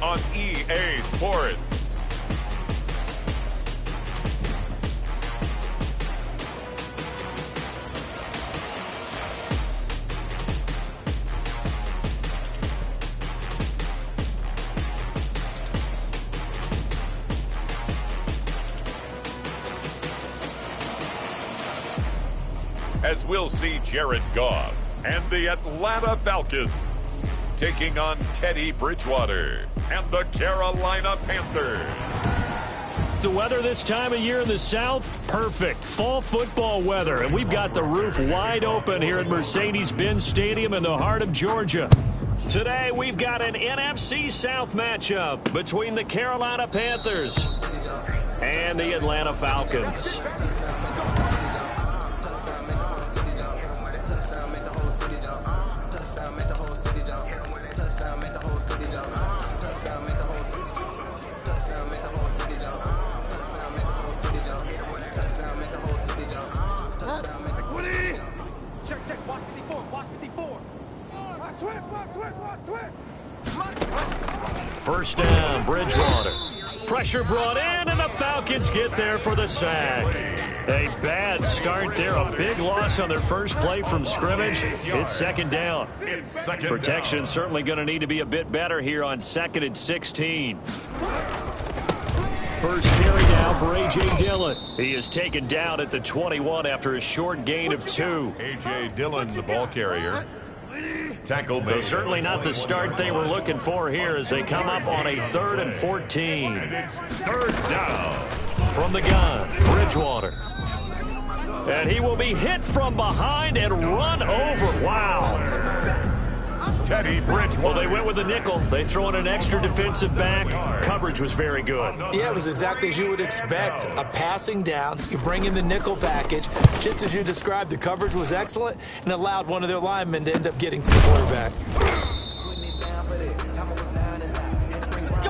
on EA Sports. As we'll see Jared Goff and the Atlanta Falcons taking on Teddy Bridgewater and the Carolina Panthers. The weather this time of year in the South, perfect. Fall football weather, and we've got the roof wide open here at Mercedes-Benz Stadium in the heart of Georgia. Today, we've got an NFC South matchup between the Carolina Panthers and the Atlanta Falcons. First down, Bridgewater. Pressure brought in, and the Falcons get there for the sack. A bad start there, a big loss on their first play from scrimmage. It's second down. Protection certainly going to need to be a bit better here on 2nd and 16. First carry now for A.J. Dillon. He is taken down at the 21 after a short gain of 2. A.J. Dillon, the ball carrier. Tackle made. Certainly not the start they were looking for here as they come up on a 3rd and 14. And it's third down. From the gun, Bridgewater. And he will be hit from behind and run over. Wow. Teddy Bridgewater. Well, they went with a nickel. They throw in an extra defensive back. Coverage was very good. Yeah, it was exactly as you would expect. A passing down. You bring in the nickel package. Just as you described, the coverage was excellent and allowed one of their linemen to end up getting to the quarterback.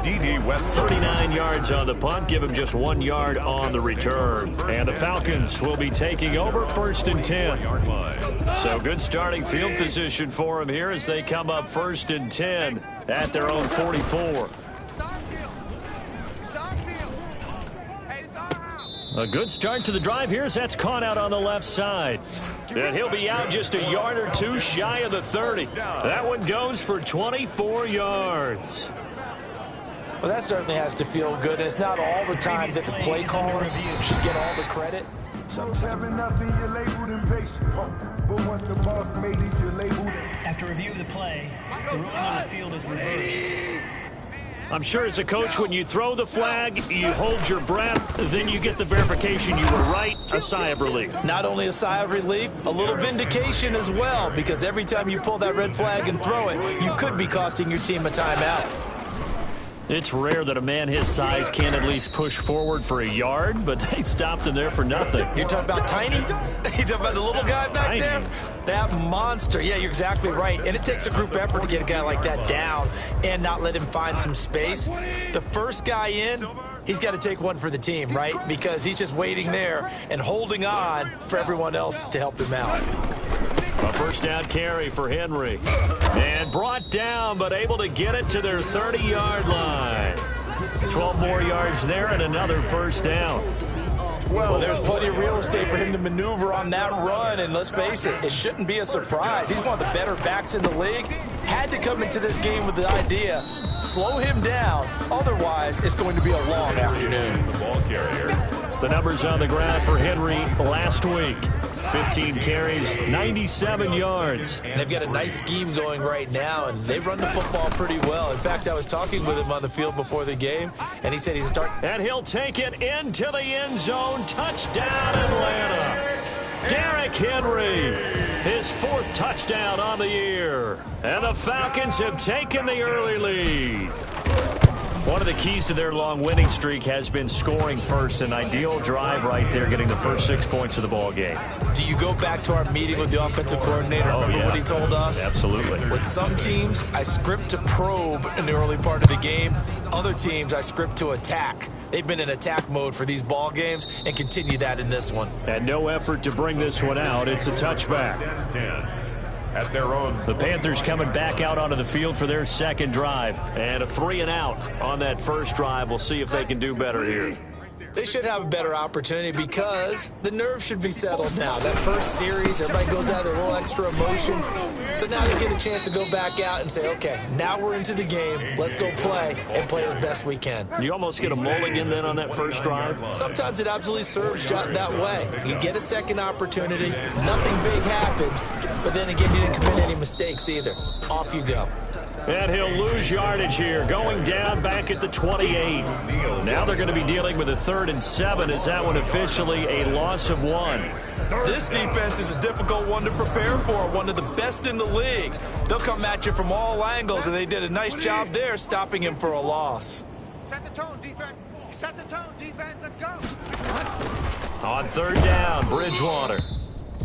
D.D. West. 39 yards on the punt. Give him just 1 yard on the return. And the Falcons will be taking over 1st and 10. So good starting field position for them here as they come up 1st and 10 at their own 44. A good start to the drive here as that's caught out on the left side. And he'll be out just a yard or two shy of the 30. That one goes for 24 yards. Well, that certainly has to feel good. And it's not all the time that the play caller should get all the credit. After review of the play, the ruling on the field is reversed. I'm sure as a coach, when you throw the flag, you hold your breath, then you get the verification you were right, a sigh of relief. Not only a sigh of relief, a little vindication as well, because every time you pull that red flag and throw it, you could be costing your team a timeout. It's rare that a man his size can't at least push forward for a yard, but they stopped him there for nothing. You're talking about Tiny? You're talking about the little guy back Tiny. there? That monster. Yeah, you're exactly right. And it takes a group effort to get a guy like that down and not let him find some space. The first guy in, he's got to take one for the team, right? Because he's just waiting there and holding on for everyone else to help him out. A first down carry for Henry. And brought down, but able to get it to their 30-yard line. 12 more yards there and another first down. Well, there's plenty of real estate for him to maneuver on that run, and let's face it, it shouldn't be a surprise. He's one of the better backs in the league. Had to come into this game with the idea, slow him down, otherwise it's going to be a long afternoon. The ball carrier. The numbers on the ground for Henry last week. 15 carries, 97 yards. They've got a nice scheme going right now, and they run the football pretty well. In fact, I was talking with him on the field before the game, and he said he's starting. And he'll take it into the end zone. Touchdown, Atlanta. Derrick Henry, his 4th touchdown on the year. And the Falcons have taken the early lead. One of the keys to their long winning streak has been scoring first. An ideal drive right there, getting the first 6 points of the ball game. Do you go back to our meeting with the offensive coordinator? Remember what he told us? Absolutely. With some teams, I script to probe in the early part of the game. Other teams, I script to attack. They've been in attack mode for these ball games and continue that in this one. And no effort to bring this one out. It's a touchback. at their own. The Panthers coming back out onto the field for their second drive. And a 3-and-out on that first drive. We'll see if they can do better here. They should have a better opportunity because the nerves should be settled now. That first series, everybody goes out with a little extra emotion. So now they get a chance to go back out and say, okay, now we're into the game. Let's go play and play as best we can. You almost get a mulligan then on that first drive? Sometimes it absolutely serves that way. You get a second opportunity. Nothing big happened. But then again, you didn't commit any mistakes either. Off you go. And he'll lose yardage here, going down back at the 28. Now they're going to be dealing with a 3rd and 7. Is that one officially a loss of 1? This defense is a difficult one to prepare for, one of the best in the league. They'll come at you from all angles, and they did a nice job there stopping him for a loss. Set the tone, defense. Set the tone, defense. Let's go. On 3rd down, Bridgewater.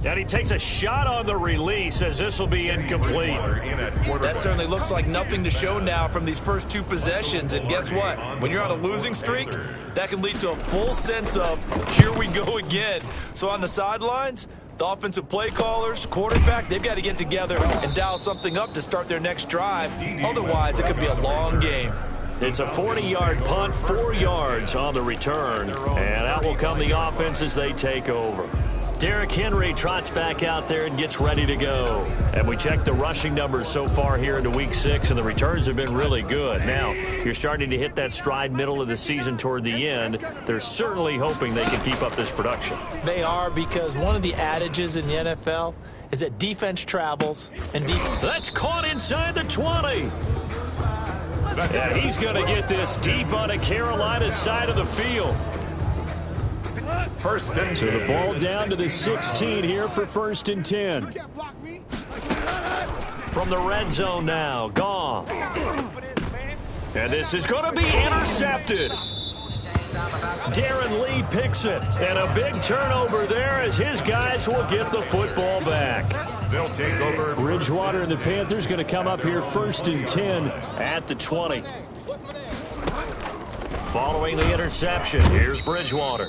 And he takes a shot on the release as this will be incomplete. That certainly looks like nothing to show now from these first 2 possessions. And guess what? When you're on a losing streak, that can lead to a full sense of, here we go again. So on the sidelines, the offensive play callers, quarterback, they've got to get together and dial something up to start their next drive. Otherwise, it could be a long game. It's a 40-yard punt, 4 yards on the return. And out will come the offense as they take over. Derrick Henry trots back out there and gets ready to go. And we check the rushing numbers so far here into Week 6, and the returns have been really good. Now, you're starting to hit that stride middle of the season toward the end. They're certainly hoping they can keep up this production. They are, because one of the adages in the NFL is that defense travels and That's caught inside the 20. And he's going to get this deep on a Carolina side of the field. First and 10. So the ball down to the 16 here for 1st and 10. From the red zone now, Goff. And this is going to be intercepted. Darren Lee picks it. And a big turnover there as his guys will get the football back. They'll take over. Bridgewater and the Panthers going to come up here 1st and 10 at the 20. Following the interception, here's Bridgewater.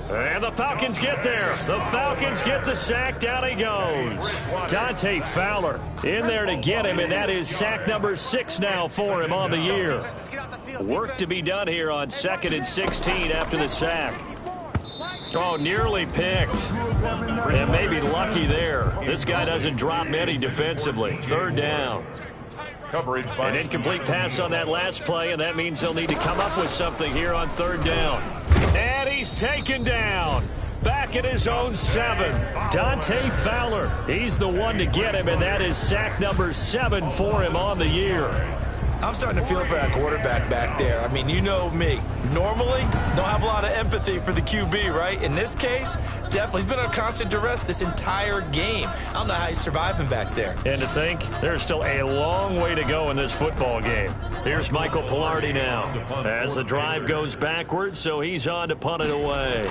And the Falcons get there. The Falcons get the sack. Down he goes. Dante Fowler in there to get him, and that is sack number 6 now for him on the year. Work to be done here on 2nd and 16 after the sack. Oh, nearly picked. And maybe lucky there. This guy doesn't drop many defensively. 3rd down. Coverage by An incomplete pass on that last play, and that means they'll need to come up with something here on 3rd down. And he's taken down. Back at his own 7. Dante Fowler. He's the one to get him, and that is sack number 7 for him on the year. I'm starting to feel for that quarterback back there. I mean, you know me. Normally, don't have a lot of empathy for the QB, right? In this case, definitely. He's been on constant duress this entire game. I don't know how he's surviving back there. And to think, there's still a long way to go in this football game. Here's Michael Pilardi now as the drive goes backwards, so he's on to punt it away.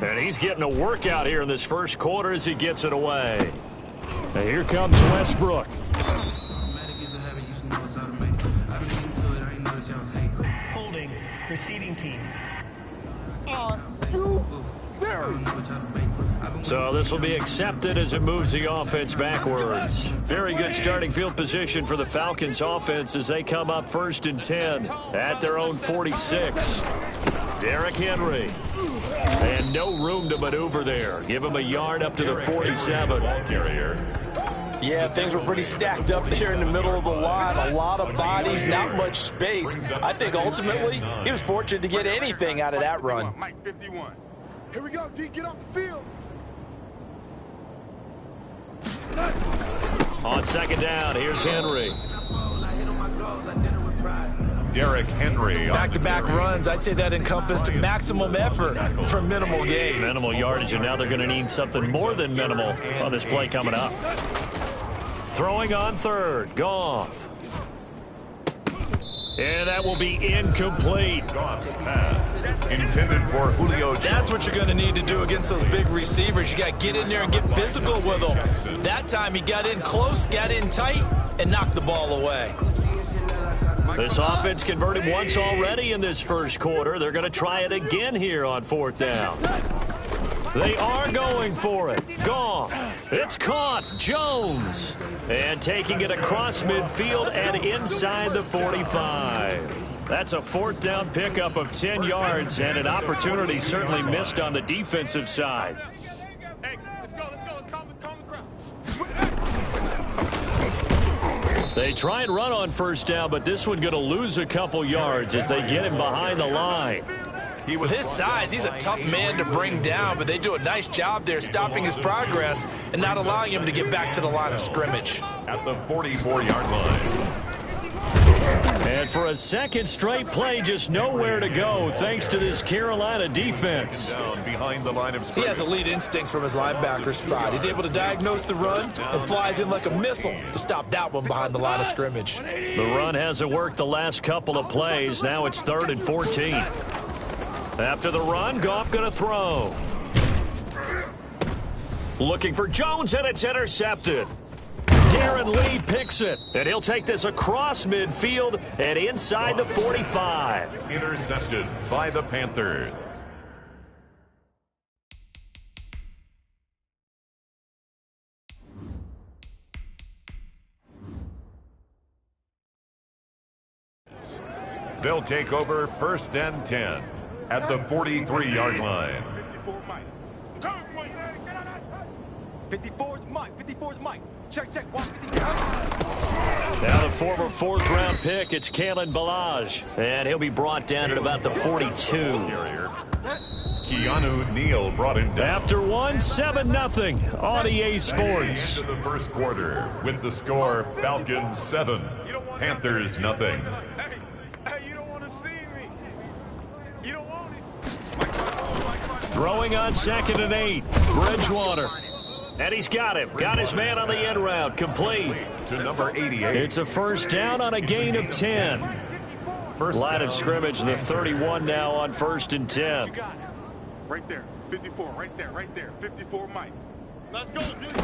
And he's getting a workout here in this first quarter as he gets it away. And here comes Westbrook. Holding, receiving team. So this will be accepted as it moves the offense backwards. Very good starting field position for the Falcons offense as they come up 1st and 10 at their own 46. Derrick Henry. And no room to maneuver there. Give him a yard up to the 47. Yeah, things were pretty stacked up there in the middle of the line. A lot of bodies, not much space. I think ultimately he was fortunate to get anything out of that run. Mike 51. Here we go, D. Get off the field. On 2nd down, here's Henry. Derrick Henry. Back-to-back runs, I'd say that encompassed maximum effort for minimal gain. Minimal yardage, and now they're going to need something more than minimal on this play coming up. Throwing on 3rd, Goff. And that will be incomplete. Goff's pass intended for Julio. That's what you're going to need to do against those big receivers. You got to get in there and get physical with them. That time he got in close, got in tight, and knocked the ball away. This offense converted once already in this first quarter. They're going to try it again here on 4th down. They are going for it. Goff. It's caught. Jones. And taking it across midfield and inside the 45. That's a fourth down pickup of 10 yards and an opportunity certainly missed on the defensive side. Hey, let's go. Let's calm the crowd. They try and run on first down, but this one going to lose a couple yards as they get him behind the line. With his size, he's a tough man to bring down, but they do a nice job there stopping his progress and not allowing him to get back to the line of scrimmage. At the 44-yard line. And for a second straight play, just nowhere to go thanks to this Carolina defense. Down behind the line of He scrimmage. has elite instincts from his linebacker spot. He's able to diagnose the run and flies in like a missile to stop that one behind the line of scrimmage. The run hasn't worked the last couple of plays. Now it's 3rd and 14. After the run, Goff going to throw. Looking for Jones, and it's intercepted. Darren Lee picks it, and he'll take this across midfield and inside the 45. Intercepted by the Panthers. They'll take over 1st and 10 at the 43-yard line. 54's Mike. 54's Mike. Check. 153. Now the former 4th-round pick, it's Kalen Ballage, and he'll be brought down at about the 42. Keanu Neal brought him down. After 7-0 on EA Sports. Into the first quarter with the score Falcons 7, Panthers nothing. Hey, you don't want to see me. You don't want it. Throwing on 2nd and 8, Bridgewater. And he's got him. Got his man on the end route. Complete. To number 88. It's a first down on a gain of 10. First Line down. of scrimmage, the 31 now on 1st and 10. You got it. Right there. 54. Right there. 54 Mike. Let's go, dude.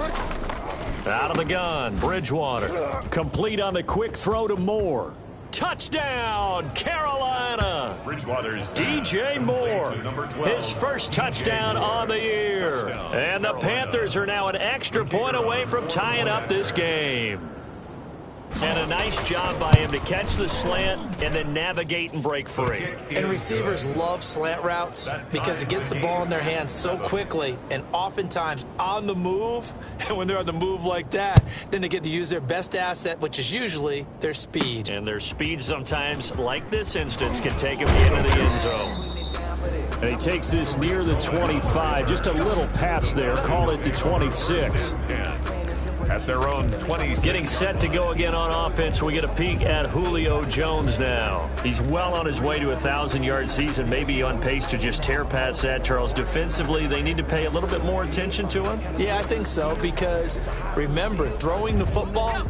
Out of the gun, Bridgewater. Complete on the quick throw to Moore. Touchdown, Carolina. Bridgewater's DJ Moore, number 12. his first touchdown on the year. And the Panthers are now an extra point away from tying up this game. And a nice job by him to catch the slant and then navigate and break free. And receivers love slant routes because it gets the ball in their hands so quickly and oftentimes on the move. And when they're on the move like that, then they get to use their best asset, which is usually their speed. And their speed sometimes, like this instance, can take him into the end zone. And he takes this near the 25, just a little pass there, call it the 26. At their own 20. Getting set to go again on offense. We get a peek at Julio Jones now. He's well on his way to a 1,000-yard season, maybe on pace to just tear past that, Charles. Defensively, they need to pay a little bit more attention to him? Yeah, I think so, because remember, throwing the football,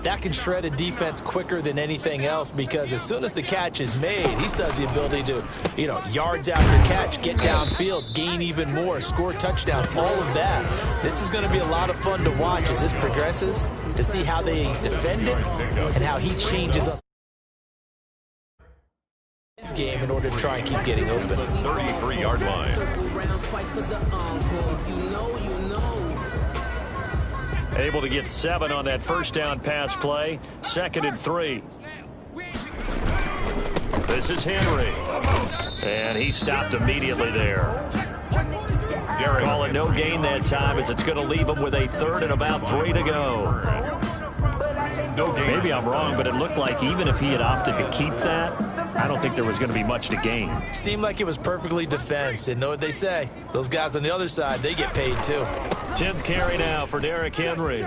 that can shred a defense quicker than anything else, because as soon as the catch is made, he still has the ability to, yards after catch, get downfield, gain even more, score touchdowns, all of that. This is going to be a lot of fun to watch as this progresses, to see how they defend it and how he changes up his game in order to try and keep getting open. 33-yard line. Able to get 7 on that first down pass play. 2nd and 3. This is Henry. And he stopped immediately there. Call it no gain that time, as it's going to leave him with a 3rd and about 3 to go. Maybe I'm wrong, but it looked like even if he had opted to keep that, I don't think there was going to be much to gain. Seemed like it was perfectly defense, and know what they say. Those guys on the other side, they get paid too. 10th carry now for Derrick Henry.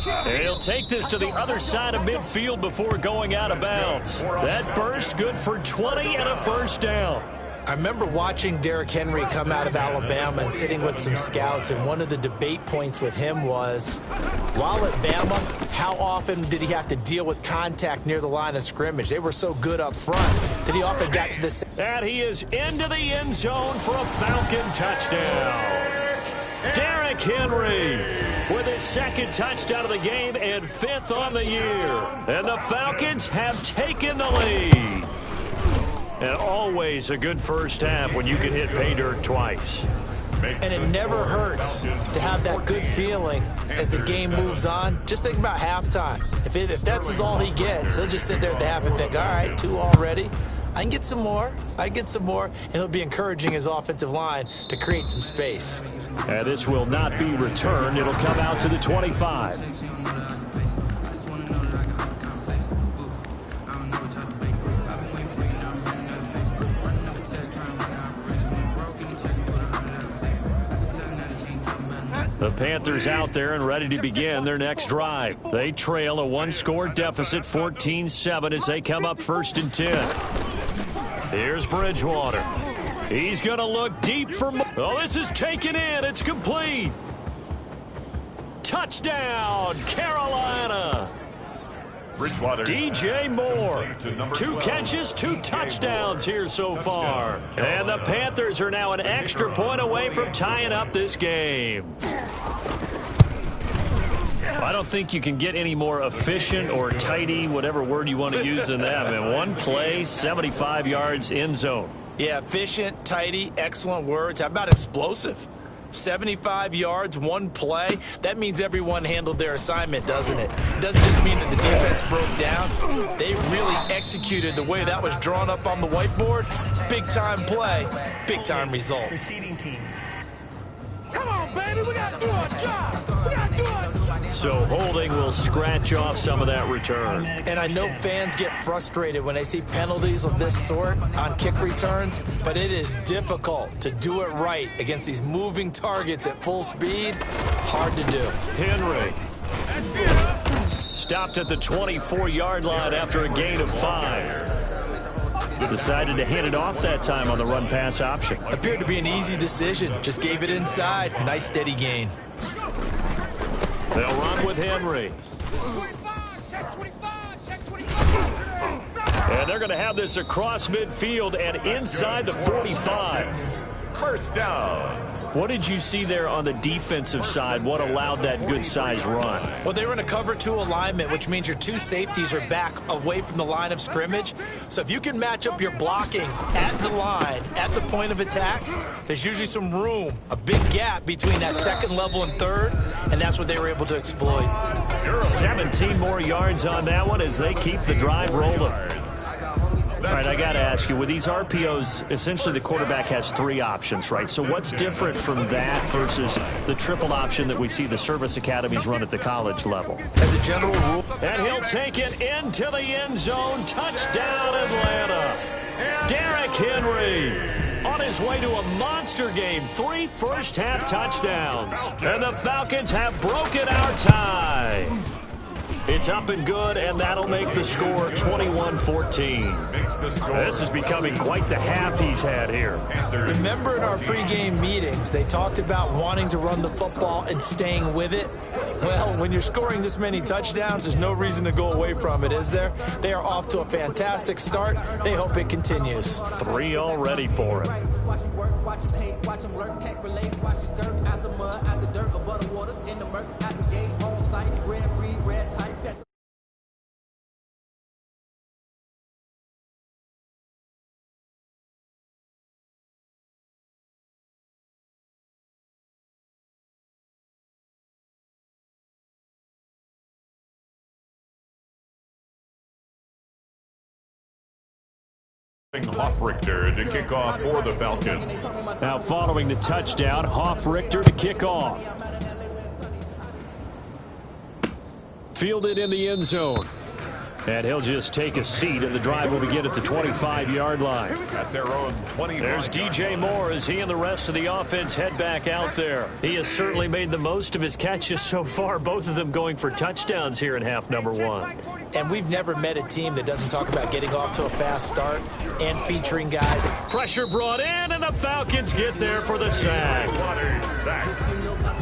And he'll take this to the other side of midfield before going out of bounds. That burst good for 20 and a first down. I remember watching Derrick Henry come out of Alabama and sitting with some scouts, and one of the debate points with him was, while at Bama, how often did he have to deal with contact near the line of scrimmage? They were so good up front that he often got to this. And he is into the end zone for a Falcon touchdown. Derrick Henry with his 2nd touchdown of the game and 5th on the year. And the Falcons have taken the lead. And always a good first half when you can hit pay dirt twice. And it never hurts to have that good feeling as the game moves on. Just think about halftime. If that's all he gets, he'll just sit there at the half and think, all right, 2 already. I can get some more. And it'll be encouraging his offensive line to create some space. And this will not be returned. It'll come out to the 25. The Panthers out there and ready to begin their next drive. They trail a 1-score deficit, 14-7, as they come up 1st and 10. Here's Bridgewater. He's going to look deep for more. Oh, this is taken in. It's complete. Touchdown, Carolina. DJ Moore. 2 catches, 2 touchdowns here so far. And the Panthers are now an extra point away from tying up this game. I don't think you can get any more efficient or tidy, whatever word you want to use in that. And 1 play, 75 yards, end zone. Yeah, efficient, tidy, excellent words. How about explosive? 75 yards, 1 play. That means everyone handled their assignment, doesn't it? It doesn't just mean that the defense broke down. They really executed the way that was drawn up on the whiteboard. Big-time play, big-time result. Receiving team. Come on, baby, we got to do our job. So holding will scratch off some of that return. And I know fans get frustrated when they see penalties of this sort on kick returns, but it is difficult to do it right against these moving targets at full speed. Hard to do. Henry stopped at the 24-yard line after a gain of 5. Decided to hand it off that time on the run-pass option. Appeared to be an easy decision. Just gave it inside. Nice steady gain. They'll run with Henry. And they're going to have this across midfield and inside the 45. First down. What did you see there on the defensive side? What allowed that good-sized run? Well, they were in a cover 2 alignment, which means your 2 safeties are back away from the line of scrimmage. So if you can match up your blocking at the line, at the point of attack, there's usually some room, a big gap between that 2nd level and 3rd, and that's what they were able to exploit. 17 more yards on that one as they keep the drive rolling. All right, I got to ask you, with these RPOs, essentially the quarterback has 3 options, right? So what's different from that versus the triple option that we see the service academies run at the college level? As a general rule. And he'll take it into the end zone. Touchdown, Atlanta. Derrick Henry on his way to a monster game. 3 first-half touchdowns. And the Falcons have broken our tie. It's up and good, and that'll make the score 21-14. This is becoming quite the half he's had here. Remember in our pregame meetings, they talked about wanting to run the football and staying with it? Well, when you're scoring this many touchdowns, there's no reason to go away from it, is there? They are off to a fantastic start. They hope it continues. 3 already for him. Watch him work, watch him hate, watch him lurk, can't relate, watch him skirt, out the mud, out the dirt, above the waters, in the murks, out the gate, on site, red free, red tight, set. Hofrichter to kick off for the Falcons. Now following the touchdown, Hofrichter to kick off. Fielded in the end zone. And he'll just take a seat, and the drive will begin at the 25-yard line. At their own 25. There's DJ Moore as he and the rest of the offense head back out there. He has certainly made the most of his catches so far, both of them going for touchdowns here in half number 1. And we've never met a team that doesn't talk about getting off to a fast start and featuring guys. Pressure brought in, and the Falcons get there for the sack.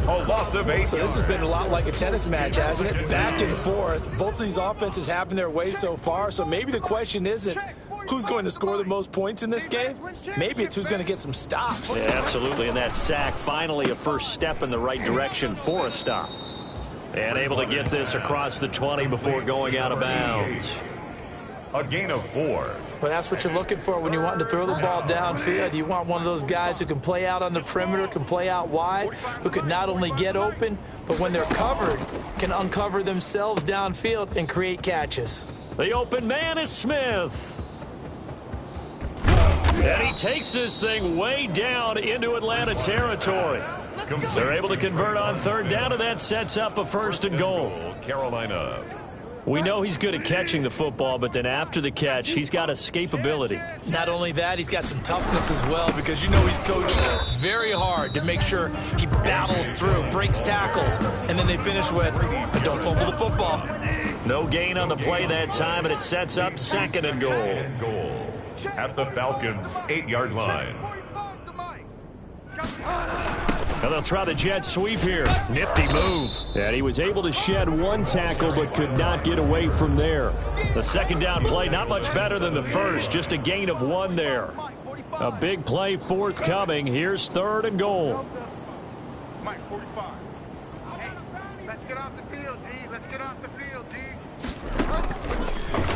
A loss of 8. So this has been a lot like a tennis match, hasn't it? Back and forth. Both of these offenses having their way so far. So maybe the question isn't who's going to score the most points in this game. Maybe it's who's going to get some stops. Yeah, absolutely. And that sack, finally a first step in the right direction for a stop. And able to get this across the 20 before going out of bounds. a gain of 4. But that's what you're looking for when you're wanting to throw the ball downfield. You want one of those guys who can play out on the perimeter, can play out wide, who can not only get open, but when they're covered, can uncover themselves downfield and create catches. The open man is Smith. And he takes this thing way down into Atlanta territory. They're able to convert on third down, and that sets up a 1st and goal. Carolina. We know he's good at catching the football, but then after the catch, he's got escapability. Not only that, he's got some toughness as well, because you know he's coached very hard to make sure he battles through, breaks tackles, and then they finish with, but don't fumble the football. No gain on the play that time, and it sets up 2nd and goal. At the Falcons' 8-yard line. And they'll try the jet sweep here. Nifty move. And he was able to shed 1 tackle but could not get away from there. The 2nd down play, not much better than the first. Just a gain of 1 there. A big play forthcoming. Here's 3rd and goal. Mike, 45. Hey, let's get off the field, D. Let's get off the field, D.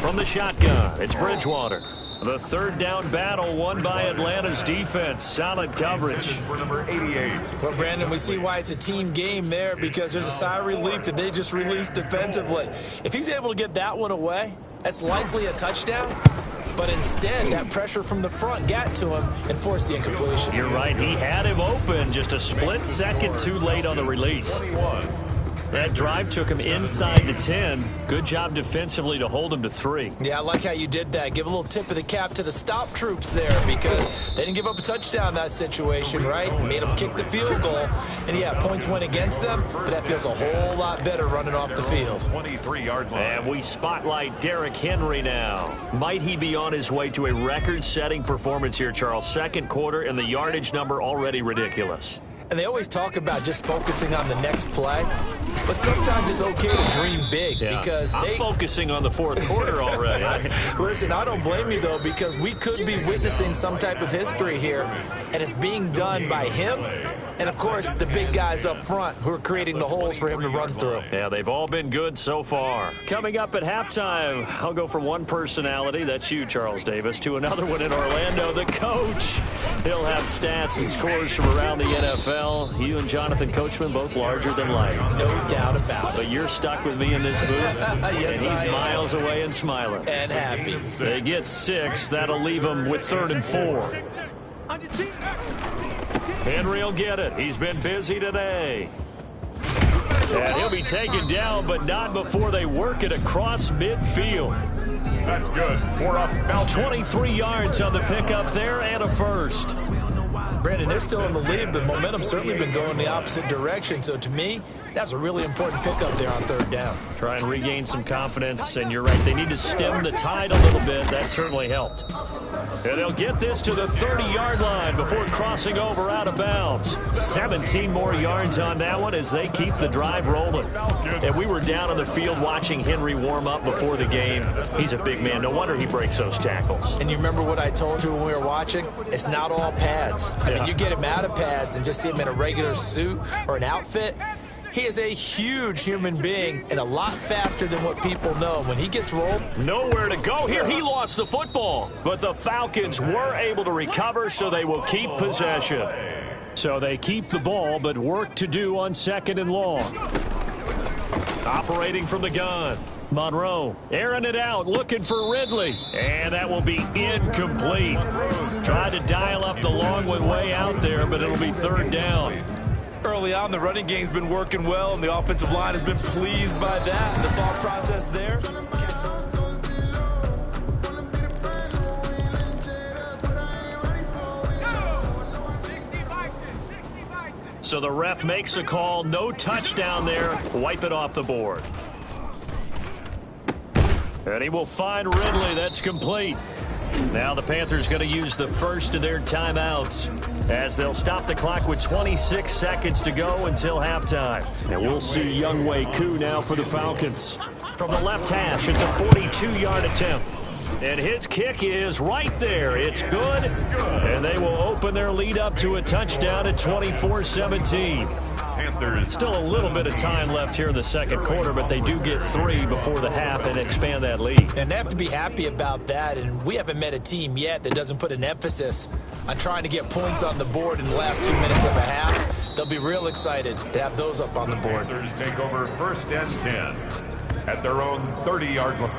From the shotgun, it's Bridgewater. The 3rd down battle won by Atlanta's defense. Solid coverage. For number 88. Well, Brandon, we see why it's a team game there, because there's a sigh of relief that they just released defensively. If he's able to get that one away, that's likely a touchdown. But instead, that pressure from the front got to him and forced the incompletion. You're right. He had him open, just a split second too late on the release. 21. That drive took him inside the 10. Good job defensively to hold him to 3. Yeah, I like how you did that. Give a little tip of the cap to the stop troops there, because they didn't give up a touchdown in that situation, right? Made them kick the field goal. And, yeah, points went against them, but that feels a whole lot better running off the field. 23-yard line. And we spotlight Derrick Henry now. Might he be on his way to a record-setting performance here, Charles? 2nd quarter, and the yardage number already ridiculous. And they always talk about just focusing on the next play. But sometimes it's okay to dream big, because I'm focusing on the 4th quarter already. Listen, I don't blame you, though, because we could be witnessing some type of history here, and it's being done by him and, of course, the big guys up front who are creating the holes for him to run through. Yeah, they've all been good so far. Coming up at halftime, I'll go from one personality, that's you, Charles Davis, to another one in Orlando, the coach. He'll have stats and scores from around the NFL. You and Jonathan Coachman, both larger than life. No doubt about it. But you're stuck with me in this booth, yes, and he's miles away and smiling. And happy. They get 6. That'll leave him with 3rd and 4. Henry will get it. He's been busy today. And he'll be taken down, but not before they work it across midfield. That's good for a Falcon. 23 yards on the pickup there and a 1st. Brandon, they're still in the lead, but momentum's certainly been going the opposite direction. So to me, that's a really important pickup there on 3rd down. Try and regain some confidence, and you're right. They need to stem the tide a little bit. That certainly helped. And they'll get this to the 30-yard line before crossing over out of bounds. 17 more yards on that one as they keep the drive rolling. And we were down on the field watching Henry warm up before the game. He's a big man. No wonder he breaks those tackles. And you remember what I told you when we were watching? It's not all pads. I mean, you get him out of pads and just see him in a regular suit or an outfit. He is a huge human being and a lot faster than what people know. When he gets rolled, nowhere to go here. He lost the football, but the Falcons were able to recover, so they will keep possession. So they keep the ball, but work to do on 2nd and long. Operating from the gun, Monroe airing it out, looking for Ridley, and that will be incomplete. Tried to dial up the long one way out there, but it'll be 3rd down. Early on, the running game's been working well, and the offensive line has been pleased by that. The thought process there. So the ref makes a call. No touchdown there. Wipe it off the board. And he will find Ridley. That's complete. Now the Panthers going to use the first of their timeouts as they'll stop the clock with 26 seconds to go until halftime. And we'll see Younghoe Koo now for the Falcons. From the left hash, it's a 42-yard attempt. And his kick is right there. It's good. And they will open their lead up to a touchdown at 24-17. Panthers. Still a little bit of time left here in the second quarter, but they do get 3 before the half and expand that lead. And they have to be happy about that, and we haven't met a team yet that doesn't put an emphasis on trying to get points on the board in the last 2 minutes of a half. They'll be real excited to have those up on the board. Panthers take over 1st and 10 at their own 30-yard line.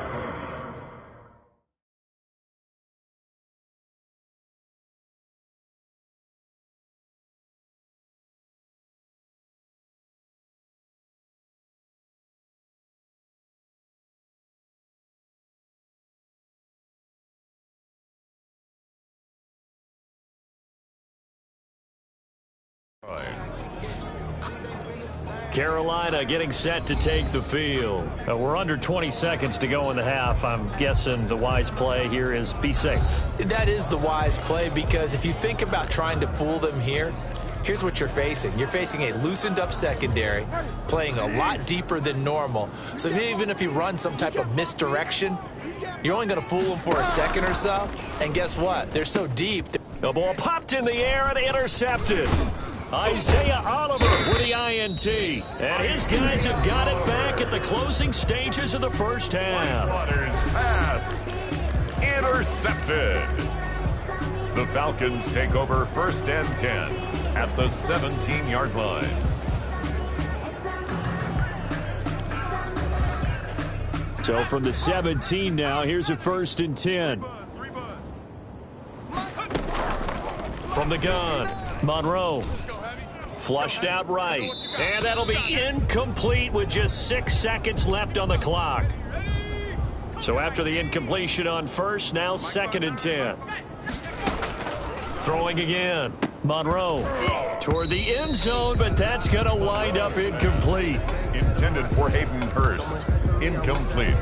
Carolina getting set to take the field. We're under 20 seconds to go in the half. I'm guessing the wise play here is be safe. That is the wise play, because if you think about trying to fool them here, here's what you're facing. You're facing a loosened up secondary, playing a lot deeper than normal. So even if you run some type of misdirection, you're only going to fool them for a second or so. And guess what? They're so deep. The ball popped in the air and intercepted. Isaiah Oliver with the INT. And his guys have got it back at the closing stages of the first half. Bridgewater's pass intercepted. The Falcons take over 1st and 10 at the 17-yard line. So from the 17 now, here's a 1st and 10. From the gun, Monroe. Flushed out right. And that'll be incomplete with just 6 seconds left on the clock. So after the incompletion on 1st, now 2nd and 10. Throwing again. Monroe toward the end zone, but that's going to wind up incomplete. Intended for Hayden Hurst. Incomplete.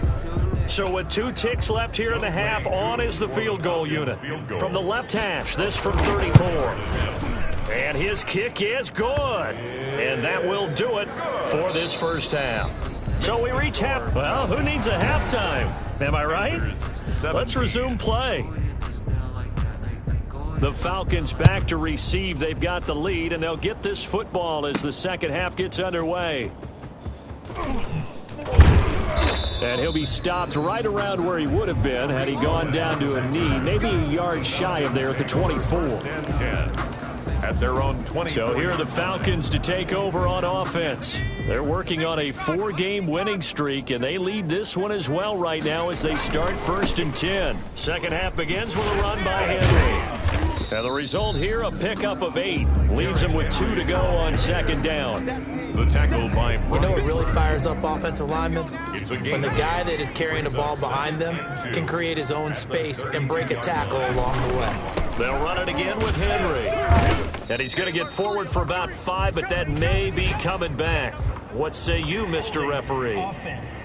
So with 2 ticks left here in the half, on is the field goal unit. From the left hash, this from 34. And his kick is good. And that will do it for this first half. So we reach half. Well, who needs a halftime? Am I right? Let's resume play. The Falcons back to receive. They've got the lead, and they'll get this football as the second half gets underway. And he'll be stopped right around where he would have been had he gone down to a knee, maybe a yard shy of there at the 24. At their own 20. So here are the Falcons to take over on offense. They're working on a 4-game winning streak, and they lead this one as well right now as they start 1st and 10. Second half begins with a run by Henry. And the result here, a pickup of 8. Leaves them with 2 to go on 2nd down. The tackle by You know what really fires up offensive linemen? When the guy that is carrying the ball behind them can create his own space and break a tackle along the way. They'll run it again with Henry. And he's going to get forward for about 5, but that may be coming back. What say you, Mr. Referee? Offense.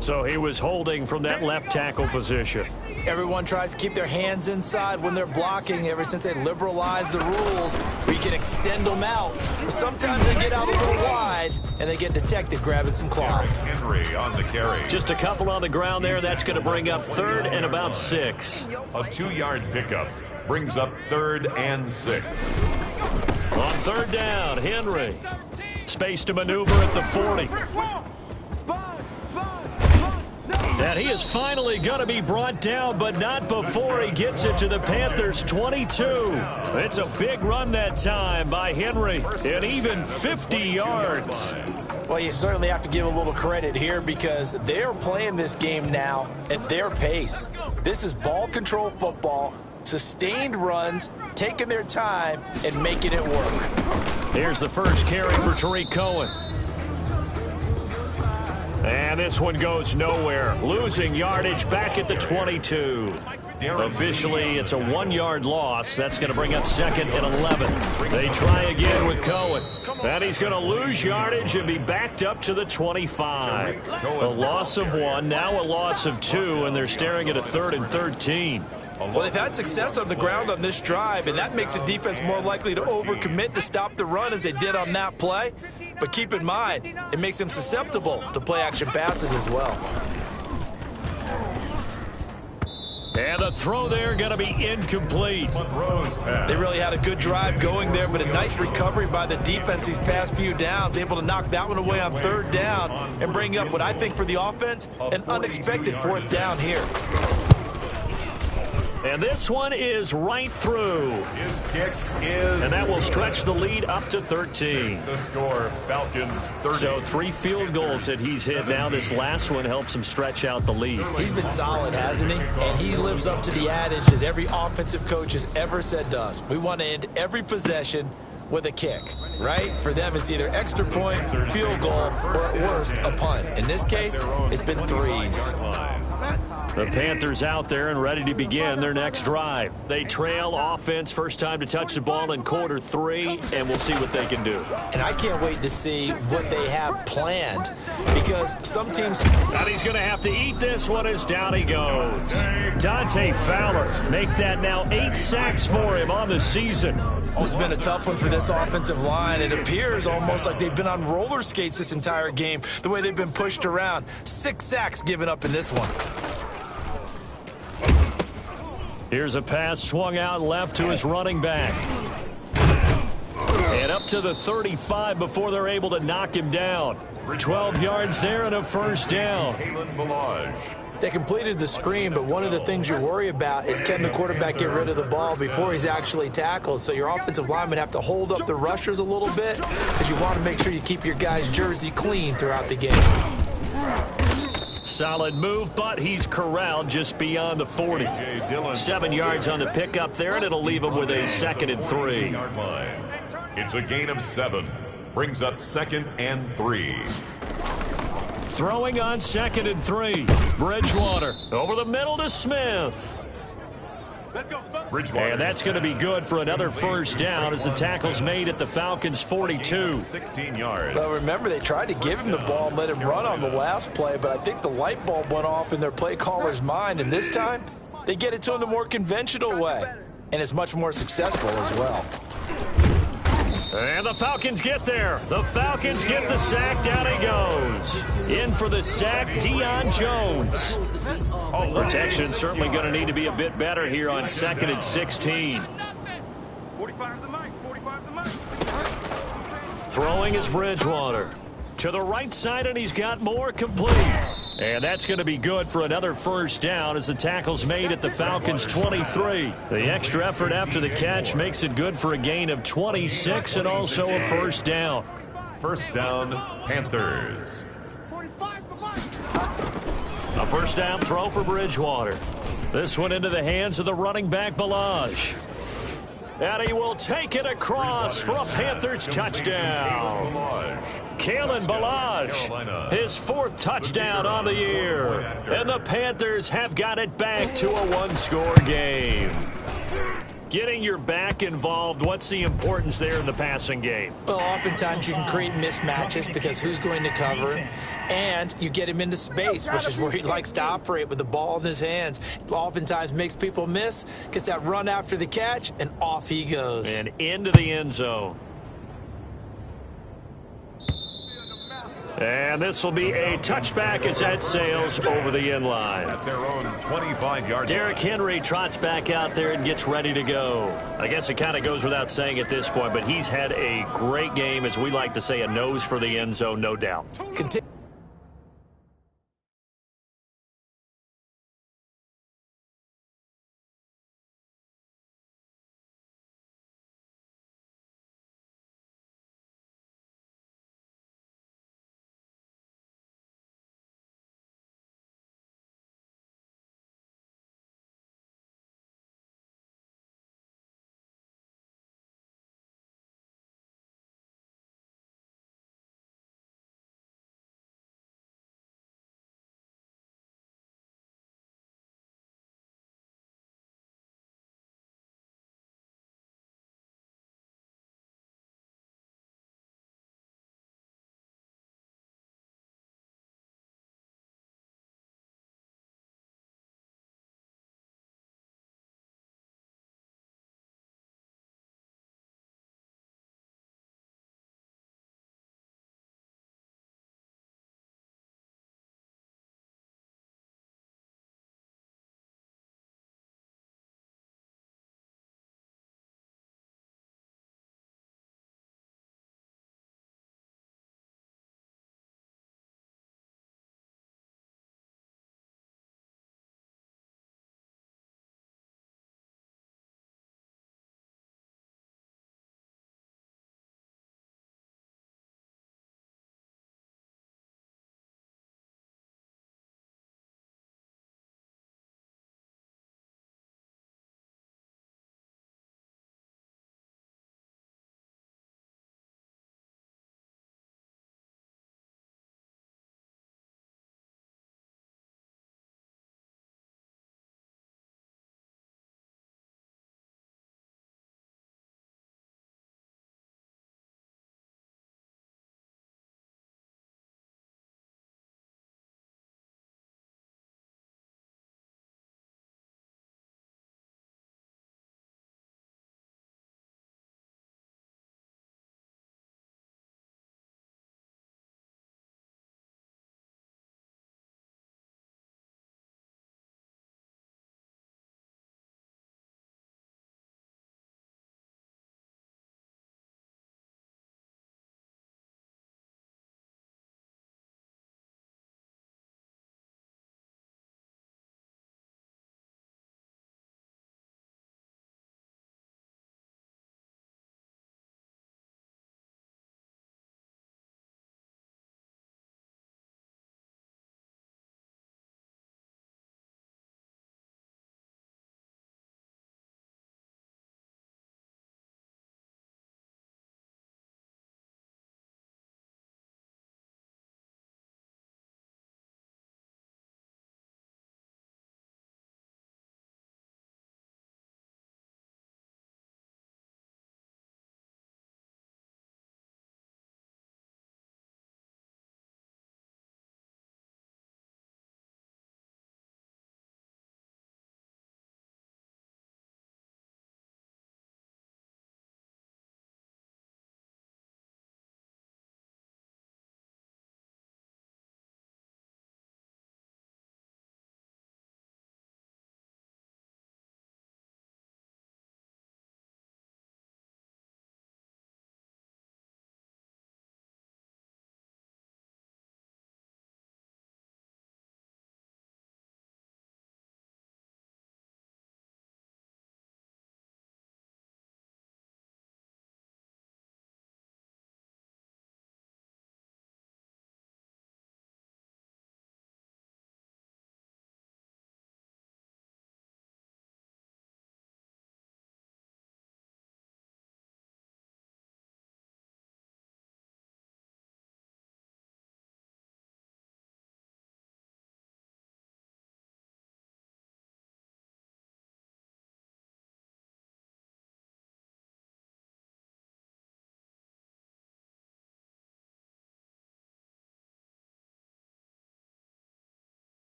So he was holding from that left tackle position. Everyone tries to keep their hands inside when they're blocking ever since they liberalized the rules where you can extend them out. But sometimes they get out a little wide and they get detected grabbing some cloth. Henry on the carry. Just a couple on the ground there. That's going to bring up 3rd and about 6. A 2-yard pickup brings up 3rd and 6. On 3rd down, Henry. Space to maneuver at the 40. And he is finally going to be brought down, but not before he gets it to the Panthers' 22. It's a big run that time by Henry, and even 50 yards. Well, you certainly have to give a little credit here because they're playing this game now at their pace. This is ball control football, sustained runs, taking their time, and making it work. Here's the first carry for Tariq Cohen. And this one goes nowhere. Losing yardage back at the 22. Officially, it's a 1-yard loss. That's going to bring up 2nd and 11. They try again with Cohen. And he's going to lose yardage and be backed up to the 25. A loss of 1, now a loss of 2, and they're staring at a 3rd and 13. Well, they've had success on the ground on this drive, and that makes the defense more likely to overcommit to stop the run as they did on that play. But keep in mind, it makes them susceptible to play-action passes as well. And the throw there going to be incomplete. They really had a good drive going there, but a nice recovery by the defense these past few downs, able to knock that one away on third down and bring up what I think for the offense, an unexpected fourth down here. And this one is right through. His kick is... And that will stretch the lead up to 13. The score, Falcons 30. So 3 field goals that he's hit now. This last one helps him stretch out the lead. He's been solid, hasn't he? And he lives up to the adage that every offensive coach has ever said to us. We want to end every possession with a kick, right? For them, it's either extra point, field goal, or at worst, a punt. In this case, it's been threes. The Panthers out there and ready to begin their next drive. They trail offense, first time to touch the ball in quarter 3, and we'll see what they can do. And I can't wait to see what they have planned, because some teams... And he's going to have to eat this one as down he goes. Dante Fowler, make that now 8 sacks for him on the season. This has been a tough one for this offensive line. It appears almost like they've been on roller skates this entire game, the way they've been pushed around. 6 sacks given up in this one. Here's a pass swung out left to his running back. And up to the 35 before they're able to knock him down. 12 yards there and a first down. They completed the screen, but one of the things you worry about is can the quarterback get rid of the ball before he's actually tackled. So your offensive linemen have to hold up the rushers a little bit because you want to make sure you keep your guy's jersey clean throughout the game. Solid move, but he's corralled just beyond the 40. 7 yards on the pickup there, and it'll leave him with a 2nd and 3. It's a gain of 7. Brings up 2nd and 3. Throwing on 2nd and 3. Bridgewater over the middle to Smith. And that's going to be good for another first down as the tackle's made at the Falcons' 42. 16 yards. Well, remember, they tried to give him the ball and let him run on the last play, but I think the light bulb went off in their play caller's mind, and this time they get it to him the more conventional way, and it's much more successful as well. And the Falcons get there. The Falcons get the sack. Down he goes. In for the sack, Deion Jones. Protection certainly going to need to be a bit better here on 2nd and 16. Throwing is Bridgewater. To the right side, and he's got more complete. And that's going to be good for another first down as the tackle's made at the Falcons' 23. The extra effort after the catch makes it good for a gain of 26 and also a first down. First down, Panthers. A first down throw for Bridgewater. This one into the hands of the running back, Balaj. And he will take it across for a Panthers touchdown. Kalen Balaj, his 4th touchdown on the year. And the Panthers have got it back to a 1-score game. Getting your back involved, what's the importance there in the passing game? Well, oftentimes you can create mismatches because who's going to cover him, and you get him into space, which is where he likes to operate with the ball in his hands. Oftentimes makes people miss, gets that run after the catch, and off he goes. And into the end zone. And this will be a touchback as that sails over the end line. At their own 25-yard Derrick Henry trots back out there and gets ready to go. I guess it kind of goes without saying at this point, but he's had a great game, as we like to say, a nose for the end zone, no doubt.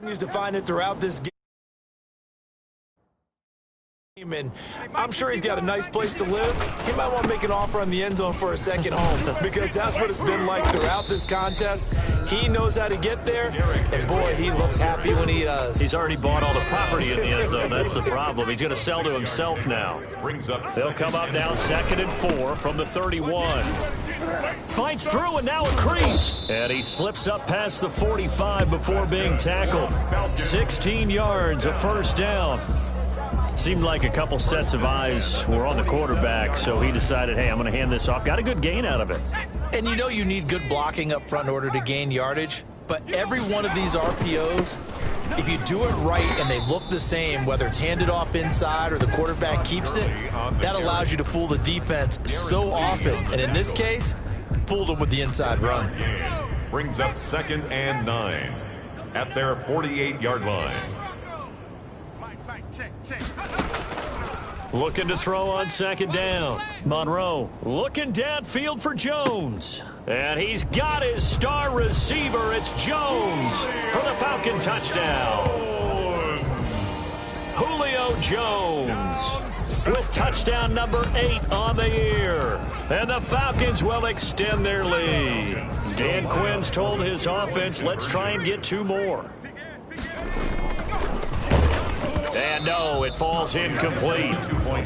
Continues to find it throughout this game. And I'm sure he's got a nice place to live. He might want to make an offer on the end zone for a second home because that's what it's been like throughout this contest. He knows how to get there, and boy, he looks happy when he does. He's already bought all the property in the end zone. That's the problem. He's going to sell to himself now. They'll come up now 2nd and 4 from the 31. Fights through, and now a crease. And he slips up past the 45 before being tackled. 16 yards, a first down. Seemed like a couple sets of eyes were on the quarterback, so he decided, hey, I'm going to hand this off. Got a good gain out of it. And you know you need good blocking up front in order to gain yardage, but every one of these RPOs, if you do it right and they look the same, whether it's handed off inside or the quarterback keeps it, that allows you to fool the defense so often. And in this case, fooled them with the inside run. Brings up 2nd and 9 at their 48-yard line. Looking to throw on 2nd down. Monroe looking downfield for Jones. And he's got his star receiver. It's Jones for the Falcon touchdown. Julio Jones with touchdown number 8 on the year. And the Falcons will extend their lead. Dan Quinn's told his offense, let's try and get 2 more. And no, it falls incomplete.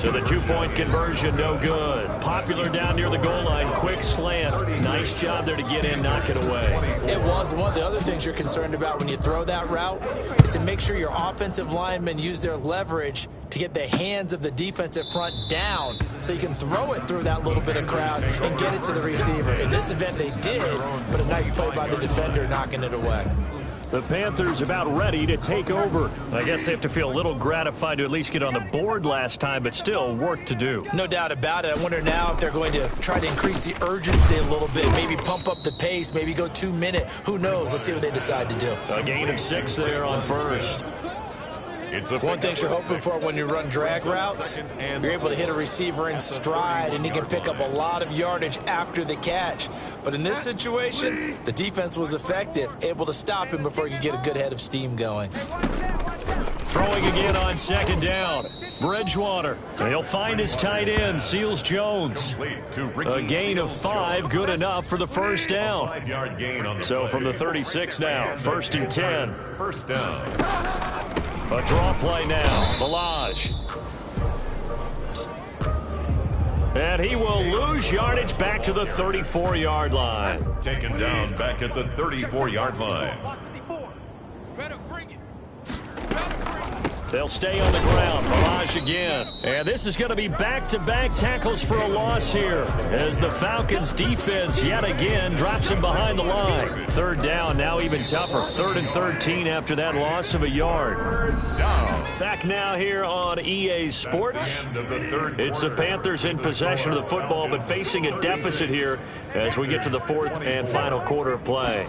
So the 2-point conversion, no good. Popular down near the goal line, quick slant. Nice job there to get in, knock it away. It was. One of the other things you're concerned about when you throw that route is to make sure your offensive linemen use their leverage to get the hands of the defensive front down so you can throw it through that little bit of crowd and get it to the receiver. In this event, they did, but a nice play by the defender knocking it away. The Panthers about ready to take over. I guess they have to feel a little gratified to at least get on the board last time, but still work to do. No doubt about it. I wonder now if they're going to try to increase the urgency a little bit, maybe pump up the pace, maybe go 2-minute. Who knows? Let's see what they decide to do. A gain of 6 there on first. One thing you're hoping for when you run drag routes, you're able to hit a receiver in stride, and he can pick up a lot of yardage after the catch. But in this situation, the defense was effective, able to stop him before he could get a good head of steam going. Throwing again on 2nd down. Bridgewater. He'll find his tight end, Seals Jones. A gain of 5, good enough for the first down. So from the 36 now, 1st and 10. First down. A draw play now. Balaj. And he will lose yardage back to the 34-yard line. Taken down back at the 34-yard line. They'll stay on the ground. Balaj again. And this is going to be back-to-back tackles for a loss here as the Falcons defense yet again drops him behind the line. 3rd down, now even tougher. 3rd and 13 after that loss of a yard. Back now here on EA Sports. It's the Panthers in possession of the football, but facing a deficit here as we get to the 4th and final quarter of play.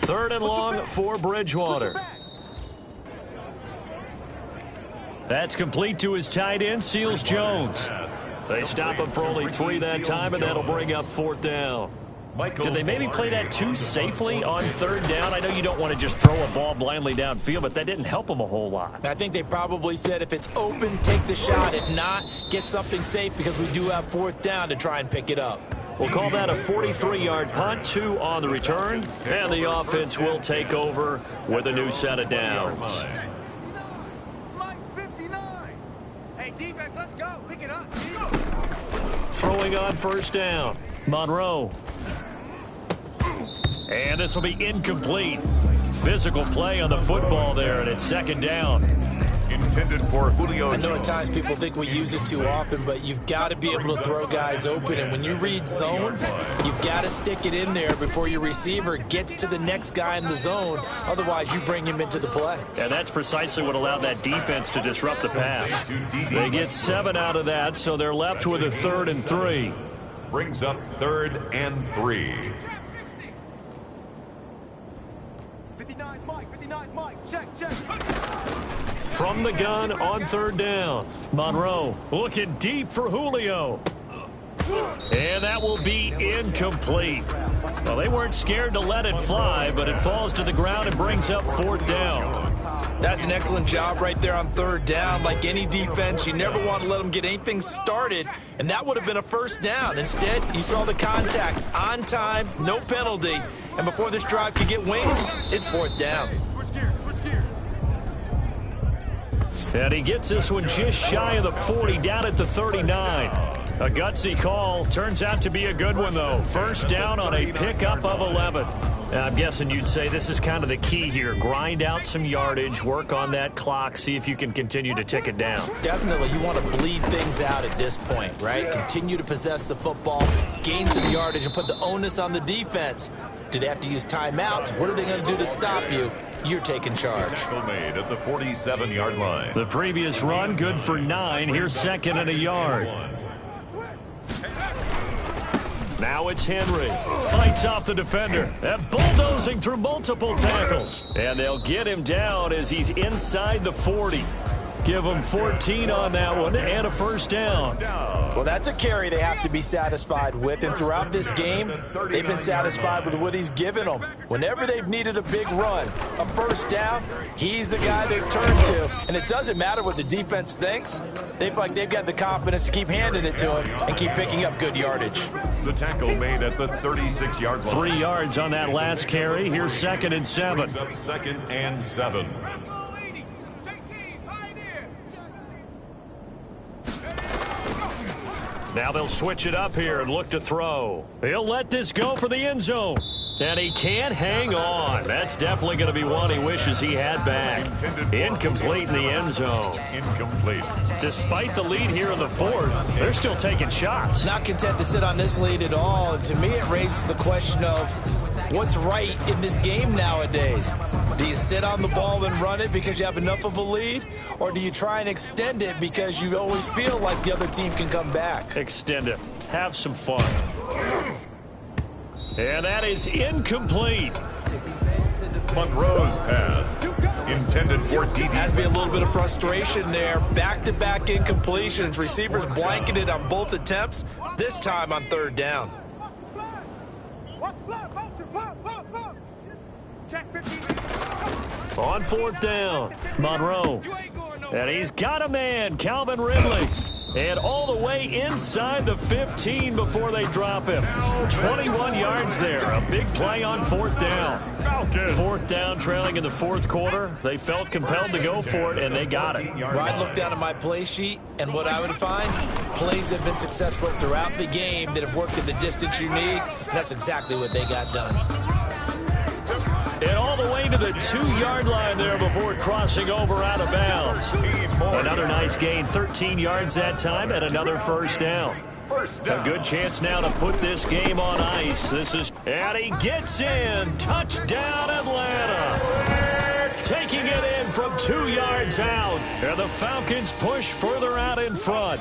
3rd and long for Bridgewater. That's complete to his tight end, Seals Jones. They stop him for only 3 that time, and that'll bring up 4th down. Did they maybe play that too safely on 3rd down? I know you don't want to just throw a ball blindly downfield, but that didn't help them a whole lot. I think they probably said if it's open, take the shot. If not, get something safe because we do have 4th down to try and pick it up. We'll call that a 43-yard punt, 2 on the return, and the offense will take over with a new set of downs. Defense, let's go. Pick it up. Throwing on 1st down. Monroe. And this will be incomplete. Physical play on the football there, and it's 2nd down. Intended for Julio. I know at times people think we use it too often, but you've got to be able to throw guys open. And when you read zone, you've got to stick it in there before your receiver gets to the next guy in the zone. Otherwise, you bring him into the play. And that's precisely what allowed that defense to disrupt the pass. They get 7 out of that, so they're left with a 3rd and 3. Brings up 3rd and 3. 59 Mike, 59 Mike, check. From the gun on 3rd down. Monroe looking deep for Julio. And that will be incomplete. Well, they weren't scared to let it fly, but it falls to the ground and brings up 4th down. That's an excellent job right there on 3rd down. Like any defense, you never want to let them get anything started, and that would have been a 1st down. Instead, you saw the contact on time, no penalty, and before this drive could get wings, it's 4th down. Switch gears, switch gears. And he gets this one just shy of the 40, down at the 39. A gutsy call. Turns out to be a good one, though. 1st down on a pickup of 11. I'm guessing you'd say this is kind of the key here. Grind out some yardage, work on that clock, see if you can continue to tick it down. Definitely, you want to bleed things out at this point, right? Continue to possess the football, gain some yardage, and put the onus on the defense. Do they have to use timeouts? What are they going to do to stop you? You're taking charge. Tackle made at the 47-yard line. The previous run, good for 9. Here's 2nd and a yard. Now it's Henry. Fights off the defender. And bulldozing through multiple tackles. And they'll get him down as he's inside the 40. Give him 14 on that one and a 1st down. Well, that's a carry they have to be satisfied with, and throughout this game, they've been satisfied with what he's given them. Whenever they've needed a big run, a 1st down, he's the guy they've turned to, and it doesn't matter what the defense thinks. They've got the confidence to keep handing it to him and keep picking up good yardage. The tackle made at the 36-yard line. 3 yards on that last carry. Here's 2nd and 7. Brings up 2nd and 7. Now they'll switch it up here and look to throw. He'll let this go for the end zone. And he can't hang on. That's definitely going to be one he wishes he had back. Incomplete in the end zone. Incomplete. Despite the lead here in the 4th, they're still taking shots. Not content to sit on this lead at all, and to me it raises the question of what's right in this game nowadays. Do you sit on the ball and run it because you have enough of a lead? Or do you try and extend it because you always feel like the other team can come back? Extend it. Have some fun. And that is incomplete. Monroe's pass. Intended for DD. Has to be a little bit of frustration there. Back-to-back incompletions. Receivers blanketed on both attempts, this time on 3rd down. On 4th down, Monroe. And he's got a man, Calvin Ridley. And all the way inside the 15 before they drop him. 21 yards there. A big play on 4th down. 4th down, trailing in the 4th quarter. They felt compelled to go for it, and they got it. Well, I'd look down at my play sheet, and what I would find, plays have been successful throughout the game that have worked at the distance you need. And that's exactly what they got done. And all the way to the 2-yard line there before crossing over out of bounds. Another nice gain, 13 yards that time, and another 1st down. A good chance now to put this game on ice. And he gets in. Touchdown, Atlanta. Taking it in from 2 yards out. And the Falcons push further out in front.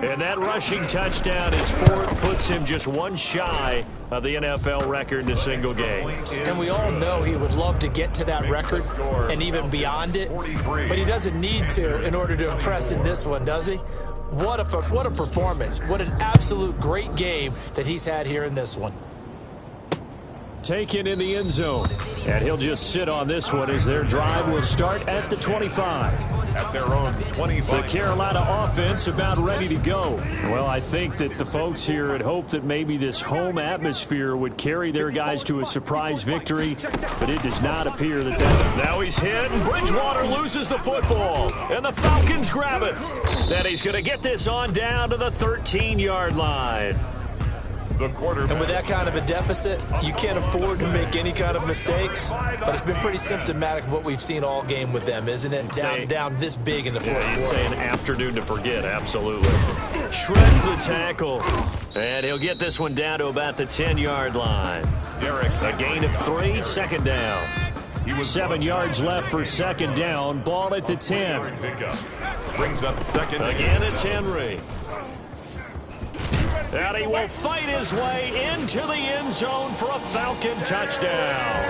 And that rushing touchdown is 4th, puts him just one shy of the NFL record in a single game. And we all know he would love to get to that record and even beyond it, but he doesn't need to in order to impress in this one, does he? What a performance. What an absolute great game that he's had here in this one. Taken in the end zone. And he'll just sit on this one as their drive will start at the 25. At their own 25. The Carolina offense about ready to go. Well, I think that the folks here had hoped that maybe this home atmosphere would carry their guys to a surprise victory, but it does not appear that Now he's hit, and Bridgewater loses the football, and the Falcons grab it. Then he's going to get this on down to the 13-yard line. And with that kind of a deficit, you can't afford to make any kind of mistakes. But it's been pretty symptomatic of what we've seen all game with them, isn't it? Down this big in the 4th quarter. You'd say an afternoon to forget, absolutely. Shreds the tackle. And he'll get this one down to about the 10-yard line. A gain of 3, 2nd down. 7 yards left for 2nd down. Ball at the 10. Brings up 2nd. Again, it's Henry. And he will fight his way into the end zone for a Falcon touchdown.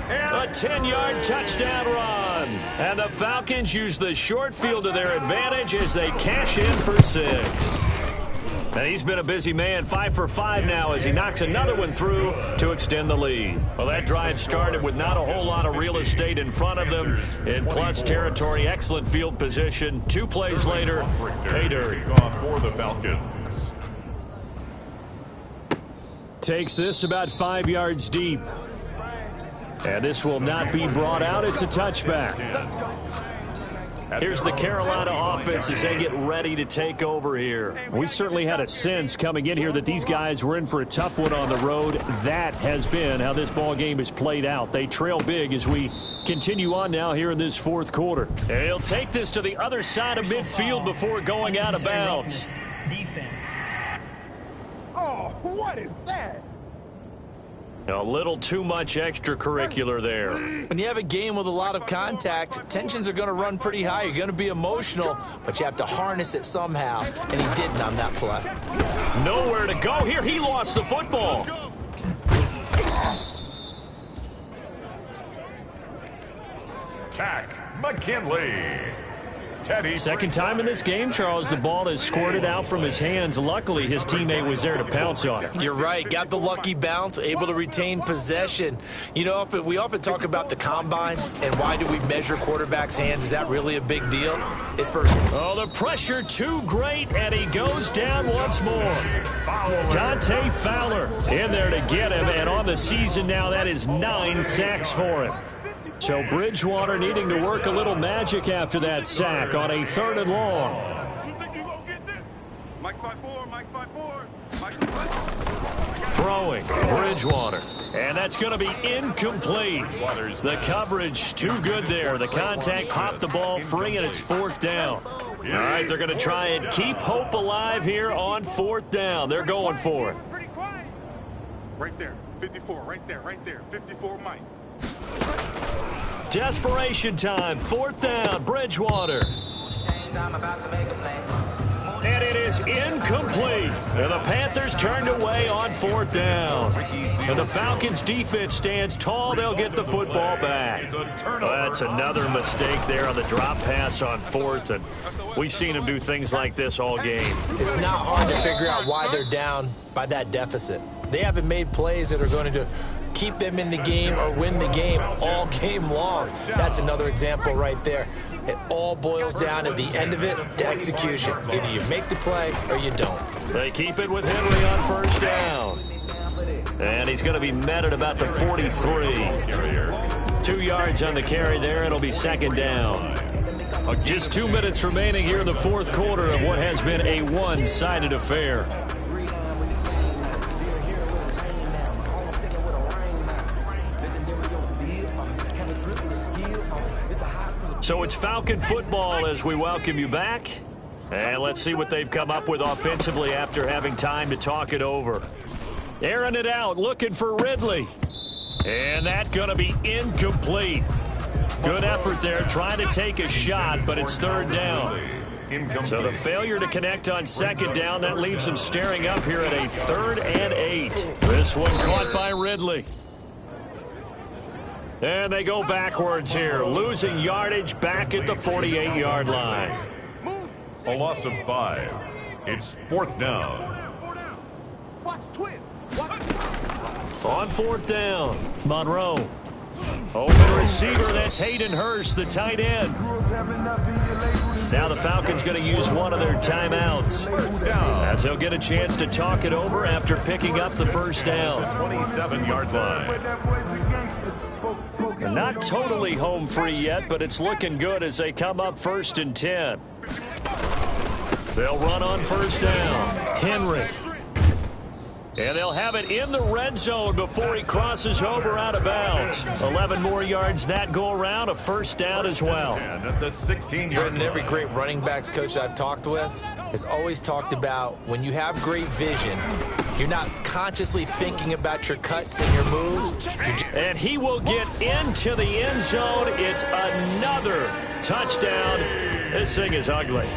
A 10-yard touchdown run. And the Falcons use the short field to their advantage as they cash in for 6. And he's been a busy man, 5 for 5 now as he knocks another one through to extend the lead. Well, that drive started with not a whole lot of real estate in front of them. In plus territory, excellent field position. 2 plays later, pay dirt. For the Falcons. Takes this about 5 yards deep. And this will not be brought out. It's a touchback. Here's the Carolina offense as they get ready to take over here. We certainly had a sense coming in here that these guys were in for a tough one on the road. That has been how this ball game has played out. They trail big as we continue on now here in this fourth quarter. And he'll take this to the other side of midfield before going out of bounds. Defense. Oh, what is that? A little too much extracurricular there. When you have a game with a lot of contact, tensions are going to run pretty high. You're going to be emotional, but you have to harness it somehow, and he didn't on that play. Nowhere to go here. He lost the football. Tack McKinley. Teddy. Second time in this game, Charles, the ball has squirted out from his hands. Luckily, his teammate was there to pounce on it. You're right. Got the lucky bounce, able to retain possession. You know, we often talk about the combine and why do we measure quarterbacks' hands. Is that really a big deal? It's first. Oh, the pressure too great, and he goes down once more. Dante Fowler in there to get him, and on the season now, that is 9 sacks for him. So Bridgewater needing to work a little magic after that sack on a 3rd and long. Mike 5-4, Mike 5-4, Mike 5-4. Throwing, Bridgewater. And that's going to be incomplete. The coverage too good there. The contact popped the ball free, and it's 4th down. All right, they're going to try and keep hope alive here on 4th down. They're going for it. Right there, 54, right there, 54, Mike. Desperation time, 4th down, Bridgewater. And it is incomplete. And the Panthers turned away on 4th down. And the Falcons defense stands tall. They'll get the football back. That's another mistake there on the drop pass on 4th. And we've seen them do things like this all game. It's not hard to figure out why they're down by that deficit. They haven't made plays that are going to keep them in the game or win the game all game long. That's another example right there. It all boils down at the end of it to execution. Either you make the play or you don't. They keep it with Henry on 1st down. And he's going to be met at about the 43. 2 yards on the carry there. It'll be 2nd down. Just 2 minutes remaining here in the 4th quarter of what has been a one-sided affair. So it's Falcon football as we welcome you back. And let's see what they've come up with offensively after having time to talk it over. Airing it out, looking for Ridley. And that's going to be incomplete. Good effort there, trying to take a shot, but it's 3rd down. So the failure to connect on 2nd down, that leaves them staring up here at a 3rd and 8. This one caught by Ridley. And they go backwards here, losing yardage back at the 48-yard line. A loss of 5. It's 4th down. Watch twist. On 4th down, Monroe. Open receiver, that's Hayden Hurst, the tight end. Now the Falcons going to use one of their timeouts as they'll get a chance to talk it over after picking up the 1st down. 27-yard line. Not totally home free yet, but it's looking good as they come up 1st and 10. They'll run on 1st down. Henry. And they'll have it in the red zone before he crosses over out of bounds. 11 more yards that go around, a 1st down as well. At the 16-yard line. Every great running backs coach I've talked with has always talked about when you have great vision, you're not consciously thinking about your cuts and your moves. And he will get into the end zone. It's another touchdown. This thing is ugly.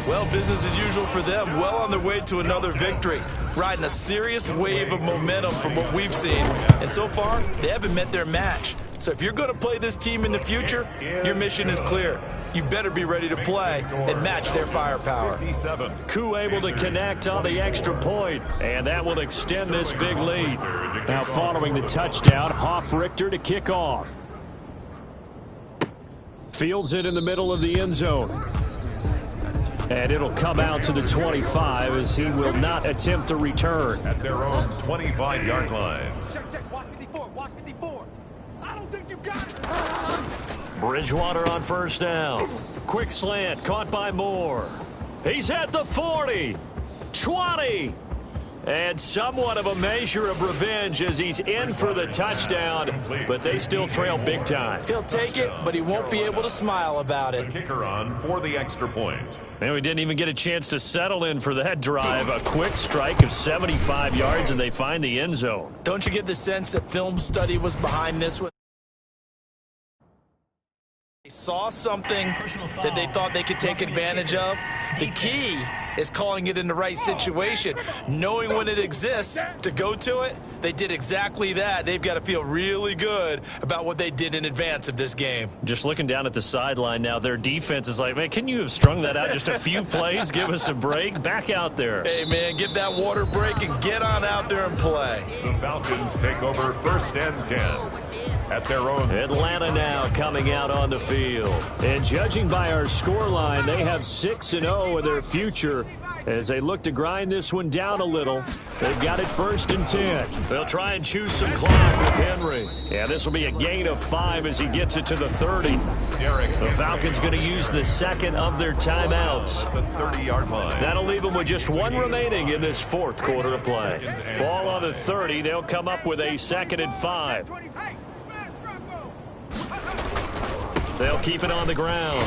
Well, business as usual for them. Well on their way to another victory. Riding a serious wave of momentum from what we've seen. And so far, they haven't met their match. So if you're going to play this team in the future, your mission is clear. you better be ready to play and match their firepower. Koo able to connect on the extra point, and that will extend this big lead. Now following the touchdown, Richter to kick off. Fields it in the middle of the end zone. And it'll come out to the 25 as he will not attempt to return. At their own 25-yard line. Check, watch 54, watch 54. I don't think you got it. Bridgewater on first down. Quick slant, caught by Moore. He's at the 40, 20. And somewhat of a measure of revenge as he's in for the touchdown, but they still trail big time. He'll take it, but he won't be able to smile about it. The kicker on for the extra point. And we didn't even get a chance to settle in for that drive. A quick strike of 75 yards, and they find the end zone. Don't you get the sense that film study was behind this one? They saw something that they thought they could take advantage of. The key is calling it in the right situation, knowing when it exists to go to it. They did exactly that. They've got to feel really good about what they did in advance of this game. Just looking down at the sideline now, their defense is like, man, can you have strung that out just a few plays? Give us a break. Back out there. Hey, man, give that water break and get on out there and play. The Falcons take over 1st and 10 at their own. Atlanta now coming out on the field. And judging by our scoreline, they have 6-0 in their future as they look to grind this one down a little. They've got it 1st and 10. They'll try and choose some clock with Henry. Yeah, this will be a gain of 5 as he gets it to the 30. The Falcons going to use the second of their timeouts. The 30-yard line. That'll leave them with just one remaining in this 4th quarter of play. Ball on the 30. They'll come up with a 2nd and 5. They'll keep it on the ground.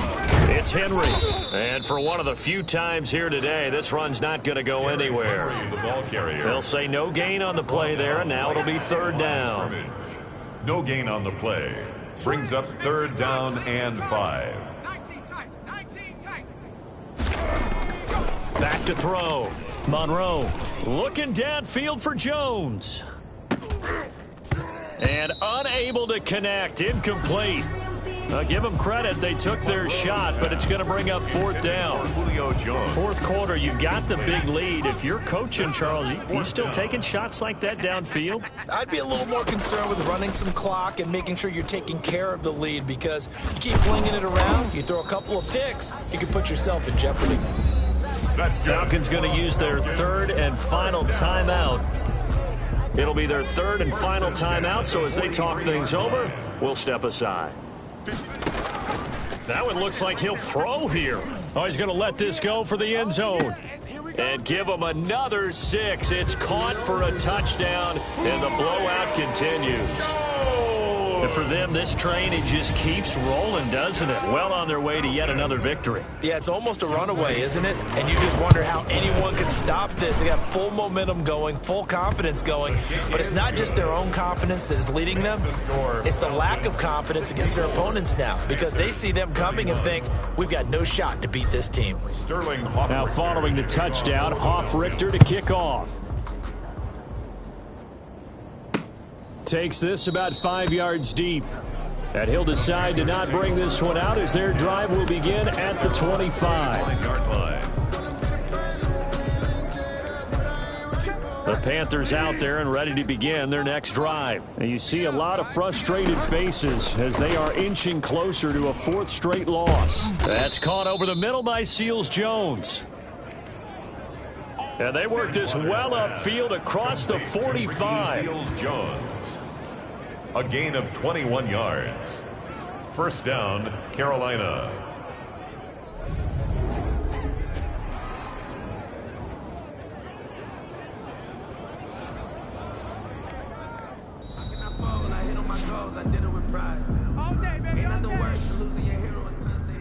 It's Henry. And for one of the few times here today, this run's not going to go anywhere. The ball carrier. They'll say no gain on the play there, and now it'll be 3rd down. No gain on the play. Brings up 3rd down and 5. Back to throw. Monroe looking downfield for Jones. And unable to connect. Incomplete. Give them credit. They took their shot, but it's going to bring up 4th down. 4th quarter, you've got the big lead. If you're coaching, Charles, you still taking shots like that downfield? I'd be a little more concerned with running some clock and making sure you're taking care of the lead, because you keep flinging it around, you throw a couple of picks, you can put yourself in jeopardy. Falcons going to use their 3rd and final timeout. It'll be their 3rd and final timeout, so as they talk things over, we'll step aside. That one looks like he'll throw here. Oh, he's going to let this go for the end zone. And give him another 6. It's caught for a touchdown, and the blowout continues. And for them, this train, it just keeps rolling, doesn't it? Well on their way to yet another victory. Yeah, it's almost a runaway, isn't it? And you just wonder how anyone could stop this. They got full momentum going, full confidence going. But it's not just their own confidence that is leading them. It's the lack of confidence against their opponents now, because they see them coming and think, we've got no shot to beat this team. Now following the touchdown, Richter to kick off. Takes this about 5 yards deep. And he'll decide to not bring this one out as their drive will begin at the 25. The Panthers out there and ready to begin their next drive. And you see a lot of frustrated faces as they are inching closer to a 4th straight loss. That's caught over the middle by Seals-Jones. And they work this well upfield across the 45. Seals-Jones. A gain of 21 yards. 1st down, Carolina.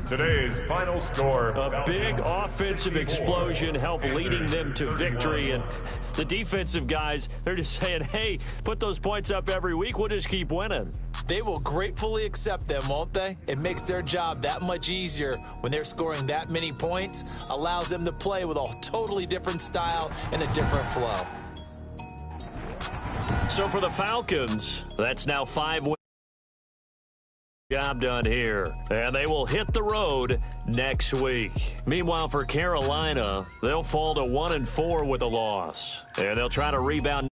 Today's final score. A big offensive explosion helped leading them to victory. And the defensive guys, they're just saying, hey, put those points up every week. We'll just keep winning. They will gratefully accept them, won't they? It makes their job that much easier when they're scoring that many points. Allows them to play with a totally different style and a different flow. So for the Falcons, that's now 5 wins. Job done here, and they will hit the road next week. Meanwhile, for Carolina, they'll fall to 1-4 with a loss, and they'll try to rebound